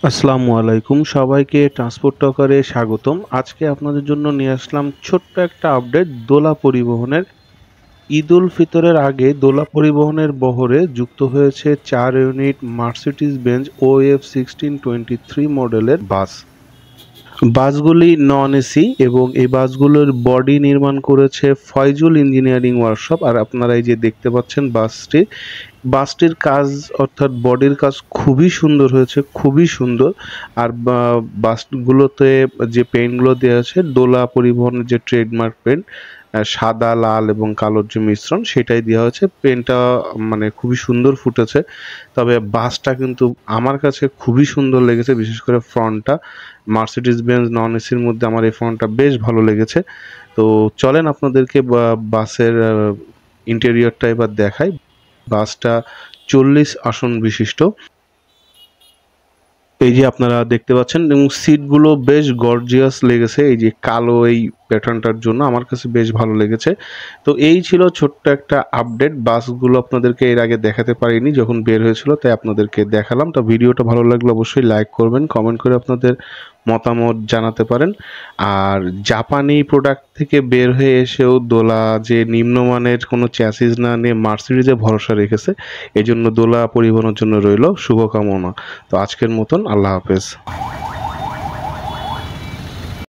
আসসালামু আলাইকুম, সবাইকে ট্রান্সপোর্ট টকারে স্বাগতম। আজকে আপনাদের জন্য নিয়ে আসলাম ছোট্ট একটা আপডেট দোলা পরিবহনের। ঈদ উল ফিতরের আগে দোলা পরিবহনের বহরে যুক্ত হয়েছে 4 ইউনিট মার্সিডিজ বেঞ্জ OF1623 মডেলের বাস। বাসগুলি নন এসি এবং এই বাসগুলোর বডি নির্মাণ করেছে ফয়জুল ইঞ্জিনিয়ারিং ওয়ার্কশপ। আর আপনারা এই যে দেখতে পাচ্ছেন বাসটির কাজ অর্থাৎ বডির কাজ খুবই সুন্দর হয়েছে, খুবই সুন্দর। আর বাসগুলোতে যে পেইন্টগুলো দেওয়া আছে দোলা পরিবহনের যে ট্রেডমার্ক পেইন্ট, সাদা লাল এবং কালোর যে মিশ্রণ সেটাই দেওয়া হয়েছে। পেইন্টটা মানে খুবই সুন্দর ফুটেছে। তবে বাসটা কিন্তু আমার কাছে খুবই সুন্দর লেগেছে, বিশেষ করে ফ্রন্টটা। মার্সিডিজ বেঞ্জ নন এসির মধ্যে আমার এই ফ্রন্টটা বেশ ভালো লেগেছে। তো চলেন আপনাদেরকে বাসের ইন্টেরিয়রটা এবার দেখাই। বাসটা 40 আসন বিশিষ্ট। এই যে আপনারা দেখতে পাচ্ছেন এবং সিটগুলো বেশ গর্জিয়াস লেগেছে, এই যে কালো এই প্যাটার্নটার জন্য আমার কাছে বেশ ভালো লেগেছে। তো এই ছিল ছোট্ট একটা আপডেট। বাসগুলো আপনাদেরকে এর আগে দেখাতে পারিনি যখন বের হয়েছিল, তাই আপনাদেরকে দেখালাম। তো ভিডিওটা ভালো লাগলে অবশ্যই লাইক করবেন, কমেন্ট করে আপনাদের মতামত জানাতে পারেন। আর জাপানি প্রোডাক্ট থেকে বের হয়ে এসেও দোলা যে নিম্নমানের কোনো চ্যাসিস না নিয়ে মার্সিডিজে ভরসা রেখেছে, এই জন্য দোলা পরিবহনের জন্য রইল শুভকামনা। তো আজকের মতন আল্লাহ হাফেজ।